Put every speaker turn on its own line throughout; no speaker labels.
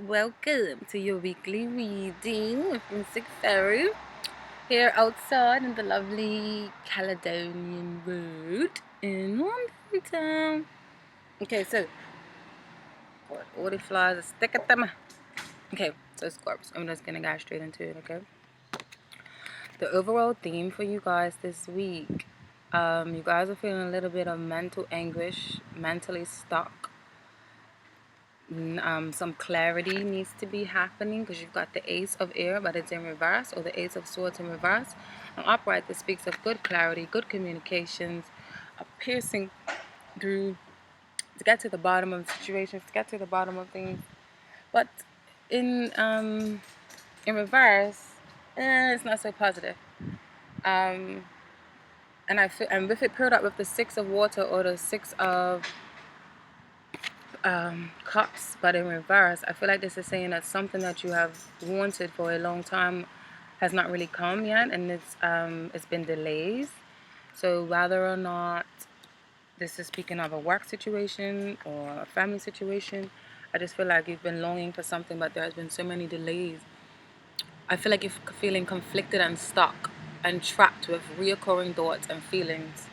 welcome to your weekly reading with BroomstickFairy here outside in the lovely Caledonian Road in London town. Okay, so all the flies are stick at them. Okay, so Scorps, I'm just gonna go straight into it. Okay, the overall theme for you guys this week, you guys are feeling a little bit of mental anguish, mentally stuck. Some clarity needs to be happening because you've got the Ace of Air, but it's in reverse, or the Ace of Swords in reverse. And upright, this speaks of good clarity, good communications, a piercing through to get to the bottom of situations, to get to the bottom of things. But in reverse, it's not so positive. And with it paired up with the Six of Water or the Six of cups, but in reverse, I feel like this is saying that something that you have wanted for a long time has not really come yet, and it's been delays. So whether or not this is speaking of a work situation or a family situation, I just feel like you've been longing for something, but there has been so many delays. I feel like you're feeling conflicted and stuck and trapped with reoccurring thoughts and feelings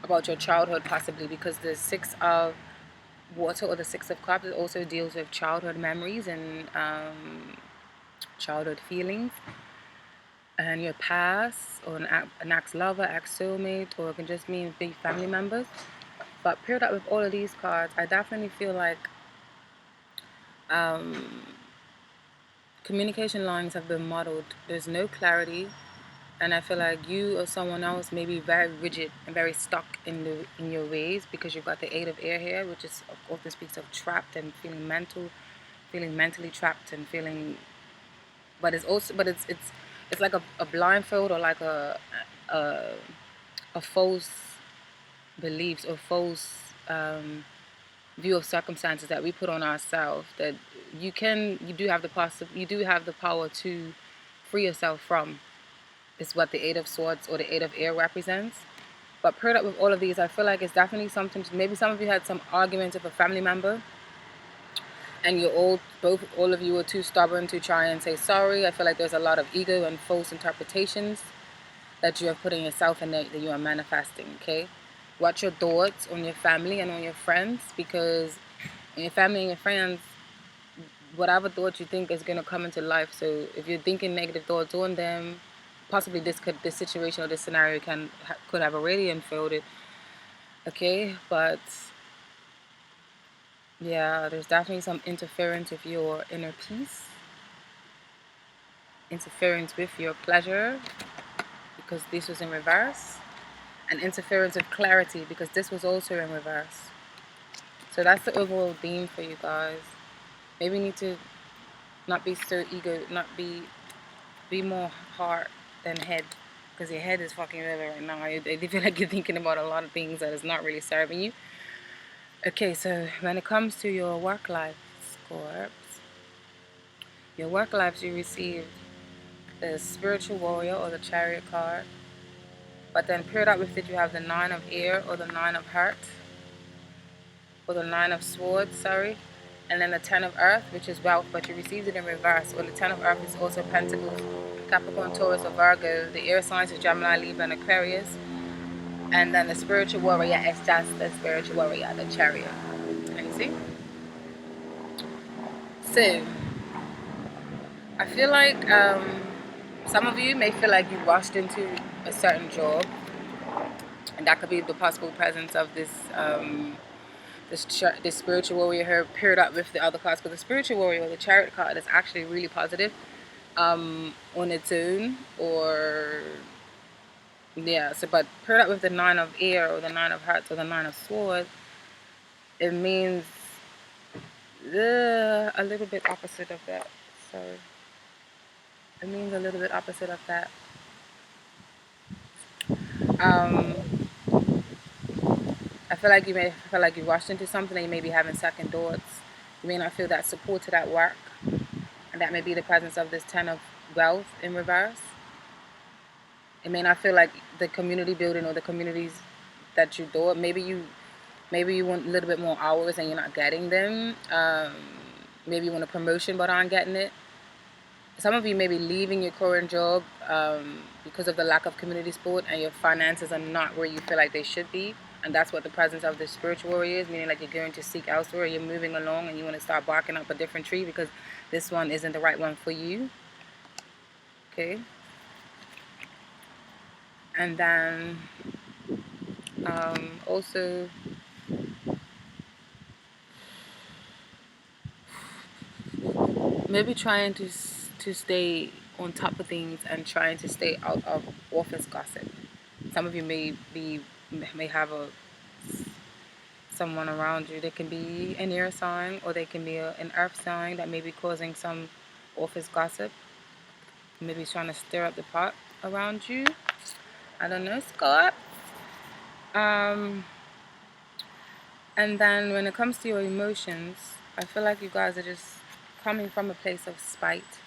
about your childhood, possibly because the Six of Water or the Six of Cups, it also deals with childhood memories and childhood feelings and your past, or an ex-lover, ex-soulmate, or it can just mean big family members. But paired up with all of these cards, I definitely feel like communication lines have been muddled. There's no clarity, and I feel like you or someone else may be very rigid and very stuck in your ways because you've got the Eight of Air here, which is often speaks of trapped and feeling mentally trapped and feeling. But it's like a blindfold, or like a false beliefs or false view of circumstances that we put on ourselves, that you do have the power to free yourself from. Is what the Eight of Swords or the Eight of Air represents. But paired up with all of these, I feel like it's definitely something. Maybe some of you had some arguments with a family member, and all of you were too stubborn to try and say sorry. I feel like there's a lot of ego and false interpretations that you have put in yourself and that you are manifesting. Okay, watch your thoughts on your family and on your friends, because in your family and your friends, whatever thoughts you think is going to come into life. So if you're thinking negative thoughts on them, possibly this situation or this scenario could have already unfolded. Okay, but yeah, there's definitely some interference with your inner peace, interference with your pleasure, because this was in reverse, and interference with clarity, because this was also in reverse. So that's the overall theme for you guys. Maybe you need to not be so not be more heart than head, because your head is fucking over right now. I feel like you're thinking about a lot of things that is not really serving you. Okay, so when it comes to your work life, Scorps, your work life, you received the Spiritual Warrior or the Chariot card, but then paired up with it, you have the Nine of Air or the Nine of Hearts, or the Nine of Swords, sorry, and then the Ten of Earth, which is wealth, but you received it in reverse. Or the Ten of Earth is also Pentacles, Capricorn, Taurus, or Virgo. The air signs are Gemini, Libra, and Aquarius. And then the Spiritual Warrior is just the Spiritual Warrior, the Chariot. Can you see? So, I feel like some of you may feel like you rushed into a certain job, and that could be the possible presence of this spiritual warrior here paired up with the other cards. But the spiritual warrior, the Chariot card, is actually really positive on its own, or yeah. So, but paired up with the Nine of Air or the Nine of Hearts or the Nine of Swords, it means a little bit opposite of that. So it means a little bit opposite of that. I feel like you may feel like you rushed into something, and you may be having second thoughts. You may not feel that supported at work, and that may be the presence of this Ten of Wealth in reverse. It may not feel like the community building or the communities that you thought. Maybe you want a little bit more hours and you're not getting them. Maybe you want a promotion but aren't getting it. Some of you may be leaving your current job because of the lack of community support, and your finances are not where you feel like they should be. And that's what the presence of the spiritual warrior is, meaning like you're going to seek elsewhere, you're moving along, and you want to start barking up a different tree because this one isn't the right one for you. Okay. And then also maybe trying to stay on top of things and trying to stay out of office gossip. Some of you may have someone around you. They can be an air sign, or they can be an earth sign that may be causing some office gossip. Maybe trying to stir up the pot around you. I don't know, Scott. And then when it comes to your emotions, I feel like you guys are just coming from a place of spite,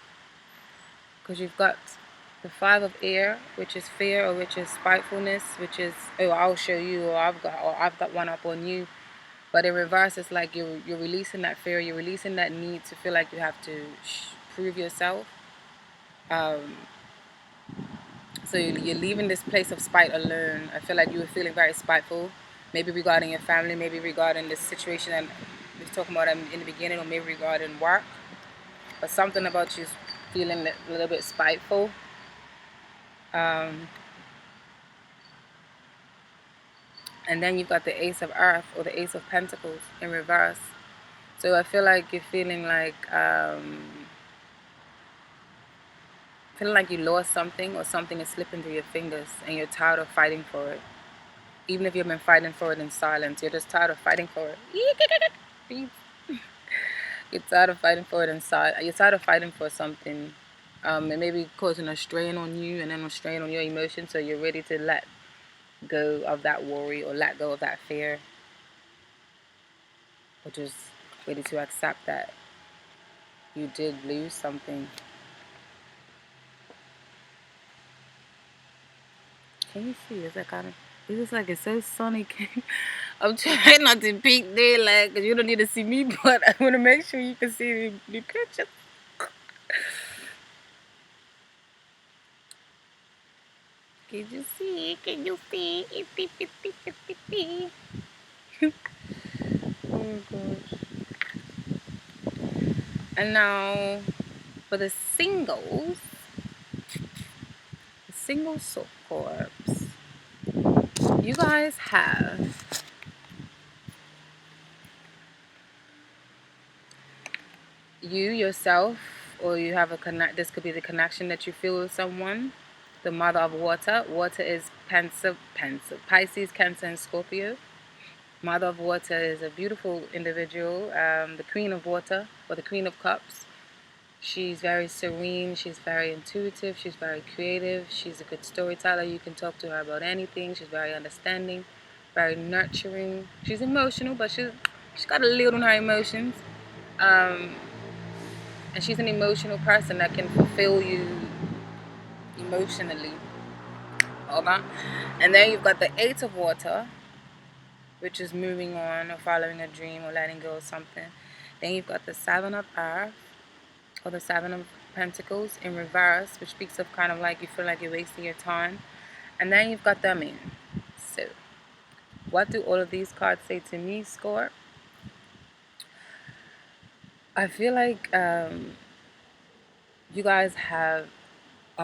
because you've got the 5 of air, which is fear, or which is spitefulness, which is, oh, I'll show you, or I've got one up on you. But in reverse, it's like you're releasing that fear, you're releasing that need to feel like you have to prove yourself. So you're leaving this place of spite alone. I feel like you were feeling very spiteful, maybe regarding your family, maybe regarding this situation that we were talking about in the beginning, or maybe regarding work. But something about you is feeling a little bit spiteful. And then you've got the Ace of Earth, or the Ace of Pentacles in reverse. So I feel like you're feeling like you lost something, or something is slipping through your fingers, and you're tired of fighting for it. Even if you've been fighting for it in silence, you're just tired of fighting for it. You're tired of fighting for it in silence. You're tired of fighting for something. It may be causing a strain on you, and then a strain on your emotions, so you're ready to let go of that worry, or let go of that fear, or just ready to accept that you did lose something. Can you see? Is that kind of? It looks like it's so sunny. I'm trying not to peek daylight because you don't need to see me, but I want to make sure you can see the picture. Can you see? Can you see? Oh my gosh. And now for the single soul corps, you guys have you yourself, or you have a connect. This could be the connection that you feel with someone. The mother of water. Water is Pisces, Cancer, and Scorpio. Mother of water is a beautiful individual, the queen of water, or the queen of cups. She's very serene, she's very intuitive, she's very creative, she's a good storyteller. You can talk to her about anything. She's very understanding, very nurturing. She's emotional, but she's got a lid on her emotions. And she's an emotional person that can fulfill you emotionally. Hold on. And then you've got the 8 of water, which is moving on, or following a dream, or letting go of something. Then you've got the 7 of earth, or the 7 of pentacles in reverse, which speaks of kind of like you feel like you're wasting your time. And then you've got the moon. So what do all of these cards say to me, Scorp? I feel like you guys are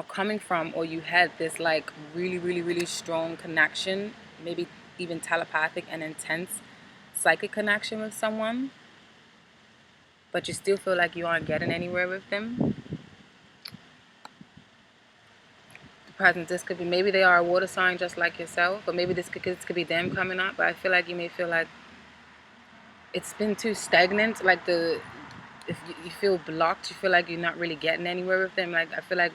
coming from, or you had this like really strong connection, maybe even telepathic and intense psychic connection with someone, but you still feel like you aren't getting anywhere with them. The present, this could be, maybe they are a water sign just like yourself, or maybe this could be them coming up. But I feel like you may feel like it's been too stagnant. Like if you feel blocked, you feel like you're not really getting anywhere with them. Like I feel like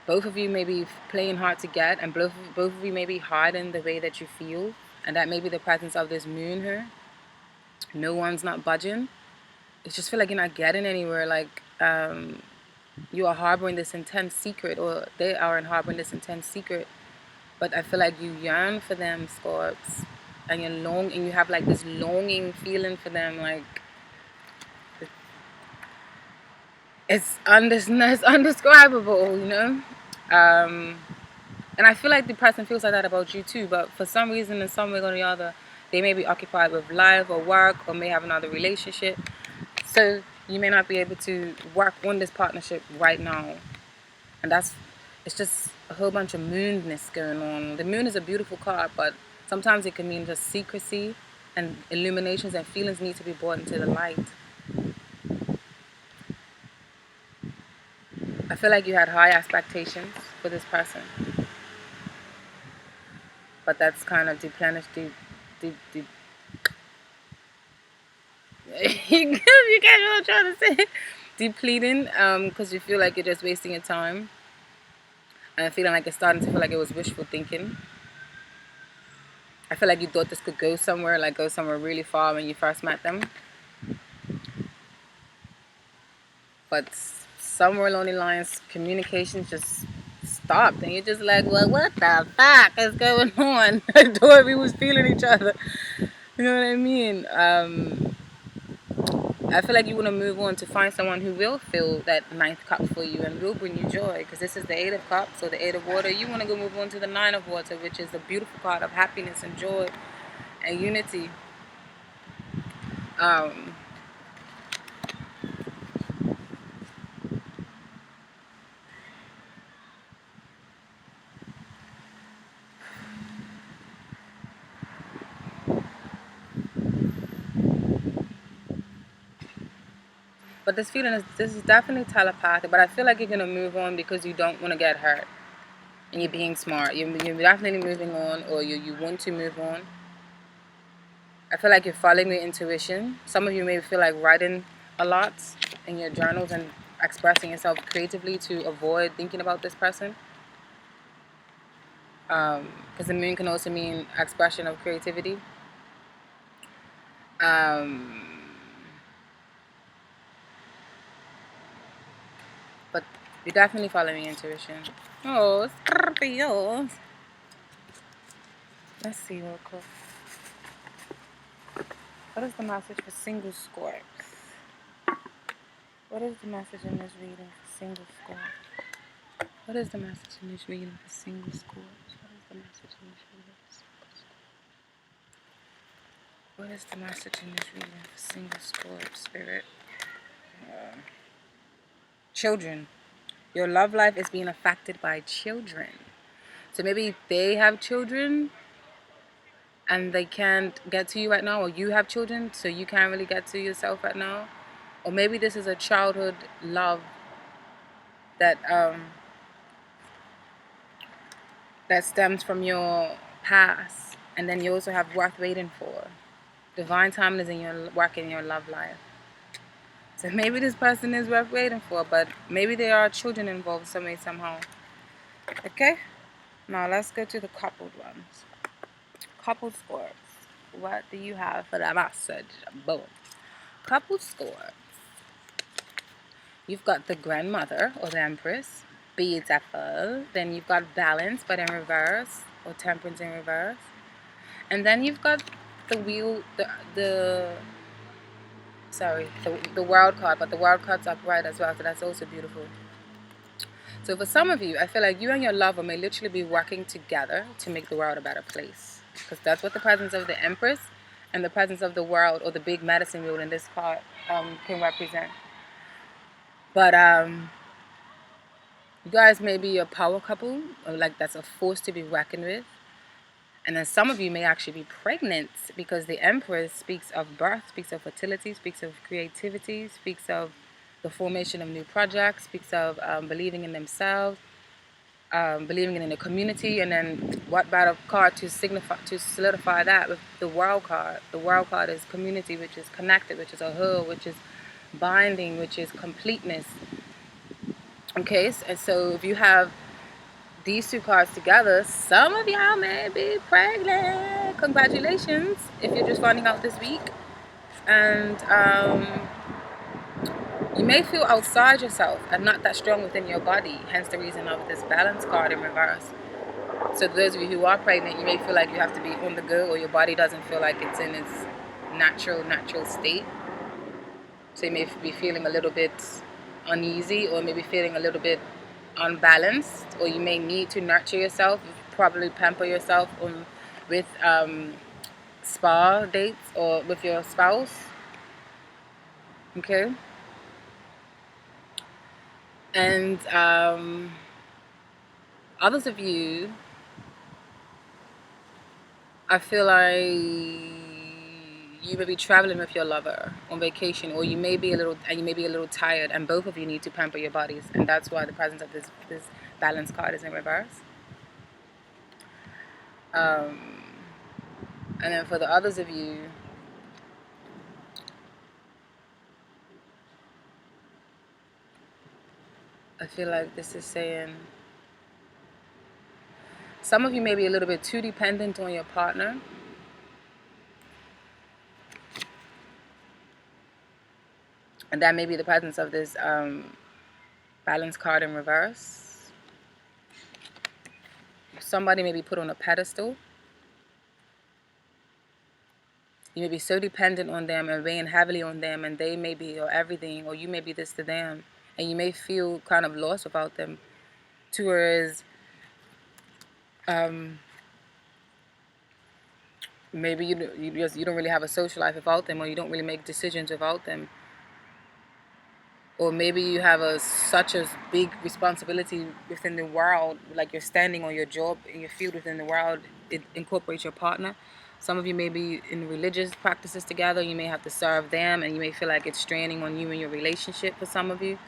both of you may be playing hard to get, and both of you may be hiding the way that you feel, and that may be the presence of this moon here. No one's not budging. It just feel like you're not getting anywhere. Like you are harboring this intense secret, or they are harboring this intense secret. But I feel like you yearn for them, Scorps, and you have like this longing feeling for them, like it's undescribable, you know. And I feel like the person feels like that about you too, but for some reason, in some way or the other, they may be occupied with life or work, or may have another relationship. So you may not be able to work on this partnership right now. And it's just a whole bunch of moonness going on. The moon is a beautiful card, but sometimes it can mean just secrecy, and illuminations and feelings need to be brought into the light. I feel like you had high expectations for this person, but that's kind of deplenished. You get what I'm trying to say? Depleting, because you feel like you're just wasting your time, and feeling like it's starting to feel like it was wishful thinking. I feel like you thought this could go somewhere, like go somewhere really far when you first met them, but somewhere along the lines, communications just stopped, and you're just like, well, what the fuck is going on? I thought we was feeling each other. You know what I mean? I feel like you want to move on to find someone who will fill that ninth cup for you and will bring you joy, because this is the Eight of Cups, so the Eight of Water. You want to go move on to the Nine of Water, which is the beautiful card of happiness and joy and unity. Um, but this is definitely telepathic, but I feel like you're going to move on because you don't want to get hurt. And you're being smart. You're definitely moving on, or you want to move on. I feel like you're following your intuition. Some of you may feel like writing a lot in your journals and expressing yourself creatively to avoid thinking about this person. Because the moon can also mean expression of creativity. But you're definitely following your intuition. Oh, Scorpio. Let's see real quick. What is the message for single Scorps? What is the message in this reading for single Scorps? What is the message in this reading for single Scorps? What is the message in this reading for single Scorps? What is the message in this reading for single Scorps, Spirit? Children. Your love life is being affected by children. So maybe they have children and they can't get to you right now, or you have children so you can't really get to yourself right now. Or maybe this is a childhood love that that stems from your past, and then you also have worth waiting for. Divine timing is in your work in your love life. So maybe this person is worth waiting for, but maybe there are children involved some way, somehow. Okay? Now let's go to the coupled ones. Coupled scores. What do you have for that message? Boom. Coupled scores. You've got the grandmother or the empress. Beautiful. Then you've got balance, but in reverse, or temperance in reverse. And then you've got the wheel, the world card, but the world card's upright as well, so that's also beautiful. So for some of you, I feel like you and your lover may literally be working together to make the world a better place, because that's what the presence of the empress and the presence of the world, or the big medicine wheel in this card, can represent. But you guys may be a power couple, or like that's a force to be reckoned with. And then some of you may actually be pregnant, because the Empress speaks of birth, speaks of fertility, speaks of creativity, speaks of the formation of new projects, speaks of believing in themselves, believing in the community. And then what better card to solidify that with the World card? The World card is community, which is connected, which is a whole, which is binding, which is completeness. Okay, and so if you have these two cards together, some of y'all may be pregnant. Congratulations if you're just finding out this week. And you may feel outside yourself and not that strong within your body, hence the reason of this balance card in reverse. So those of you who are pregnant, you may feel like you have to be on the go, or your body doesn't feel like it's in its natural state. So you may be feeling a little bit uneasy, or maybe feeling a little bit unbalanced, or you may need to nurture yourself, probably pamper yourself with spa dates or with your spouse. Okay. And others of you, I feel like you may be traveling with your lover on vacation, or you may be a little tired, and both of you need to pamper your bodies, and that's why the presence of this balance card is in reverse. And then for the others of you, I feel like this is saying some of you may be a little bit too dependent on your partner. And that may be the presence of this balance card in reverse. Somebody may be put on a pedestal. You may be so dependent on them and weighing heavily on them, and they may be your everything, or you may be this to them, and you may feel kind of lost without them. Whereas maybe you don't really have a social life without them, or you don't really make decisions without them. Or maybe you have such a big responsibility within the world, like you're standing on your job in your field within the world. It incorporates your partner. Some of you may be in religious practices together. You may have to serve them, and you may feel like it's straining on you and your relationship for some of you.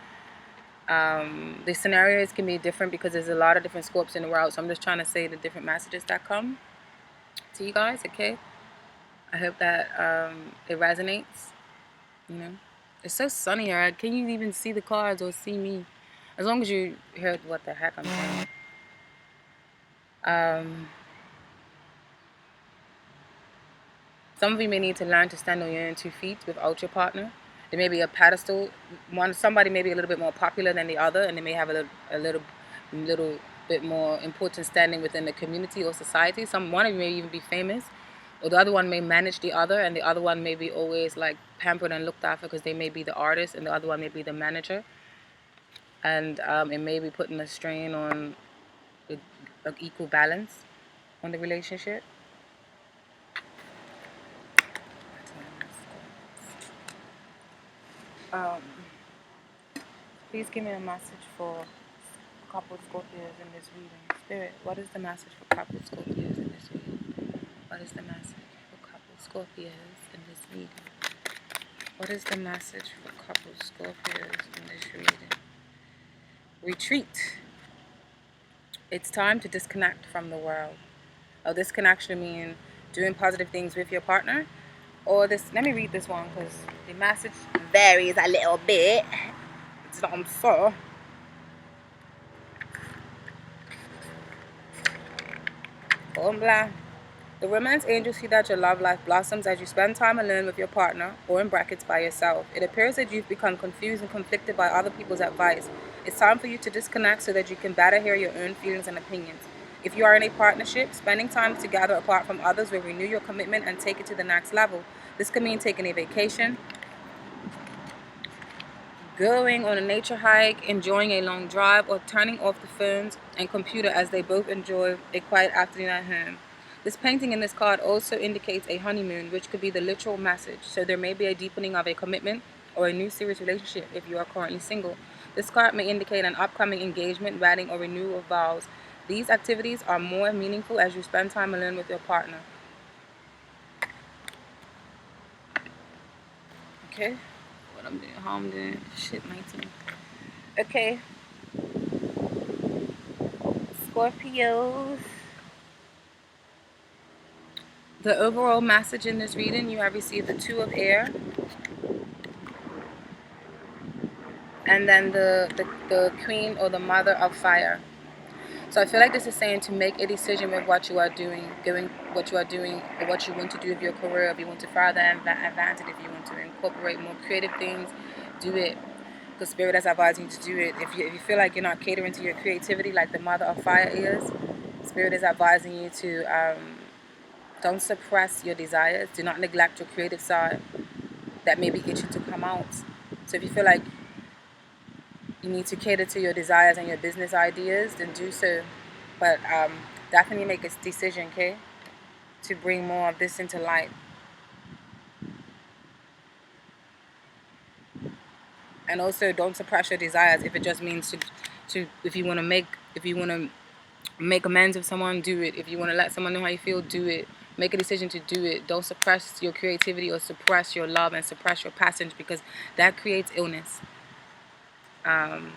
The scenarios can be different because there's a lot of different scopes in the world. So I'm just trying to say the different messages that come to you guys, okay? I hope that it resonates, you know. It's so sunny here. Can you even see the cards or see me? As long as you heard what the heck I'm saying. Some of you may need to learn to stand on your own 2 feet without your partner. There may be a pedestal. Somebody may be a little bit more popular than the other, and they may have a little bit more important standing within the community or society. One of you may even be famous, or the other one may manage the other, and the other one may be always like pampered and looked after because they may be the artist, and the other one may be the manager. And it may be putting a strain on the equal balance on the relationship. Please give me a message for couple Scorpios in this reading. Spirit, what is the message for couple Scorpios in this reading? What is the message for couple Scorpios in this reading? What is the message for couple Scorpios in this reading? Retreat. It's time to disconnect from the world. Oh, this can actually mean doing positive things with your partner. Or this, let me read this one because the message varies a little bit. It's not so. The romance angels see that your love life blossoms as you spend time alone with your partner, or in brackets by yourself. It appears that you've become confused and conflicted by other people's advice. It's time for you to disconnect so that you can better hear your own feelings and opinions. If you are in a partnership, spending time together apart from others will renew your commitment and take it to the next level. This could mean taking a vacation, going on a nature hike, enjoying a long drive, or turning off the phones and computer as they both enjoy a quiet afternoon at home. This painting in this card also indicates a honeymoon, which could be the literal message. So there may be a deepening of a commitment or a new serious relationship if you are currently single. This card may indicate an upcoming engagement, wedding, or renewal of vows. These activities are more meaningful as you spend time alone with your partner. Okay? What I'm doing, how I'm doing. Shit, 19. Okay. Scorpios. The overall message in this reading, you have received the 2 of air. And then the queen or the mother of fire. So I feel like this is saying to make a decision with what you are doing, what you are doing, or what you want to do with your career. If you want to further advance it, if you want to incorporate more creative things, do it. Because Spirit is advising you to do it. If you feel like you're not catering to your creativity like the mother of fire is, Spirit is advising you to don't suppress your desires. Do not neglect your creative side that may be itching to come out. So if you feel like you need to cater to your desires and your business ideas, then do so. But definitely make a decision, okay, to bring more of this into light. And also, don't suppress your desires if it just means to if you want to make amends with someone, do it. If you want to let someone know how you feel, do it. Make a decision to do it. Don't suppress your creativity or suppress your love and suppress your passion, because that creates illness. And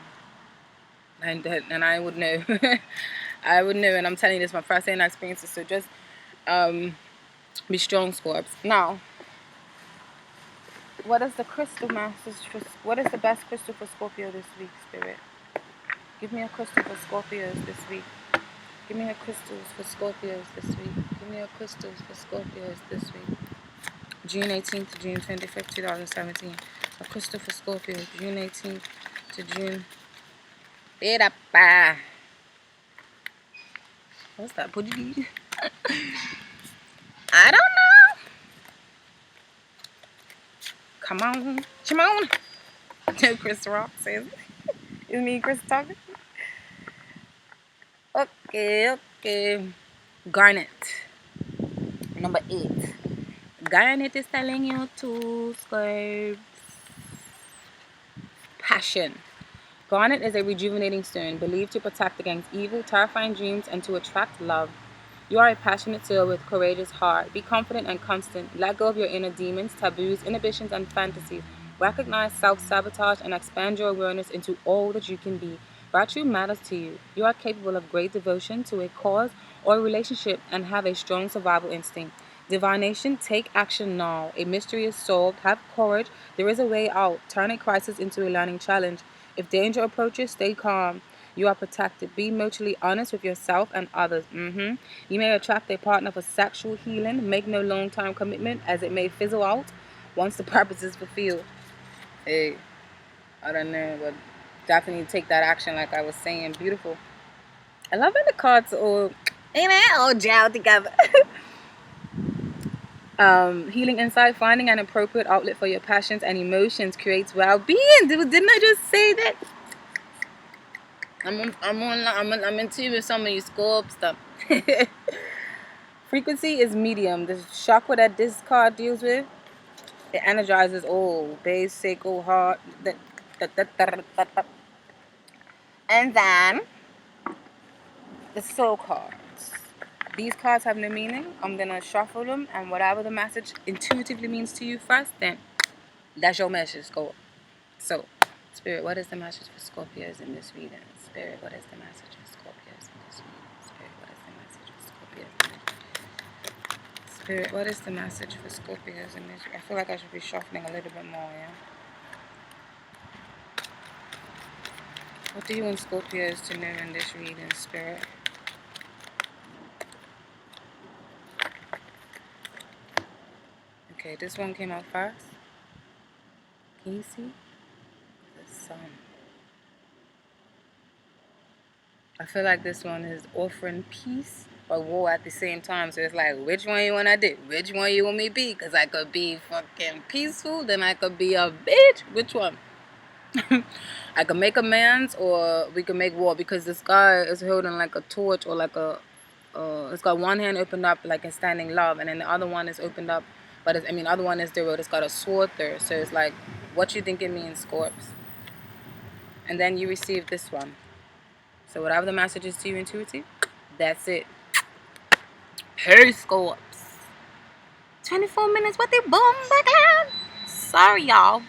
I would know. I would know, and I'm telling you this, my first hand experiences. So just be strong, Scorps. Now, what is the crystal message for? What is the best crystal for Scorpio this week, Spirit? Give me a crystal for Scorpios this week. Give me a crystals for Scorpios this week. Give me a crystals for Scorpios this week. June 18th to June 25th, 2017. A crystal for Scorpio. June 18th to June. What's that? I don't know. Come on. Come on. Chris Rock says. Is me Chris talking? Okay. Garnet. Number 8. Garnet is telling you to scorp. Passion. Garnet is a rejuvenating stone, believed to protect against evil, terrifying dreams, and to attract love. You are a passionate soul with a courageous heart. Be confident and constant. Let go of your inner demons, taboos, inhibitions, and fantasies. Recognize self-sabotage and expand your awareness into all that you can be. Virtue matters to you. You are capable of great devotion to a cause or a relationship and have a strong survival instinct. Divination, take action now. A mystery is solved. Have courage. There is a way out. Turn a crisis into a learning challenge. If danger approaches, stay calm. You are protected. Be mutually honest with yourself and others. You may attract a partner for sexual healing. Make no long-term commitment, as it may fizzle out once the purpose is fulfilled. Hey, I don't know, but definitely take that action, like I was saying. Beautiful. I love when the cards all, all gel together. Healing insight, finding an appropriate outlet for your passions and emotions creates well-being. Didn't I just say that? I'm in tune with some of you Scorp stuff. Frequency is medium. The chakra that this card deals with, it energizes all base, sacral, heart. And then the soul cards. These cards have no meaning. I'm gonna shuffle them, and whatever the message intuitively means to you first, then that's your message. Go. So, Spirit, what is the message for Scorpios in this reading? Spirit, what is the message for Scorpios in this reading? Spirit, what is the message for Scorpios? Spirit, what is the message for Scorpios in this reading? I feel like I should be shuffling a little bit more, yeah? What do you want Scorpios to know in this reading, Spirit? Okay, this one came out first. Can you see? The sun. I feel like this one is offering peace but war at the same time. So it's like, which one you want to do? Which one you want me to be? Because I could be fucking peaceful, then I could be a bitch. Which one? I could make amends, or we could make war, because this guy is holding like a torch, or like a it's got one hand opened up like in standing love, and then the other one is opened up, but the other one is the road. It's got a sword there. So it's like, what you think it means, Scorps? And then you receive this one. So whatever the message is to you intuitive, that's it. Hey, Scorps. 24 minutes with the boom back. Sorry, y'all.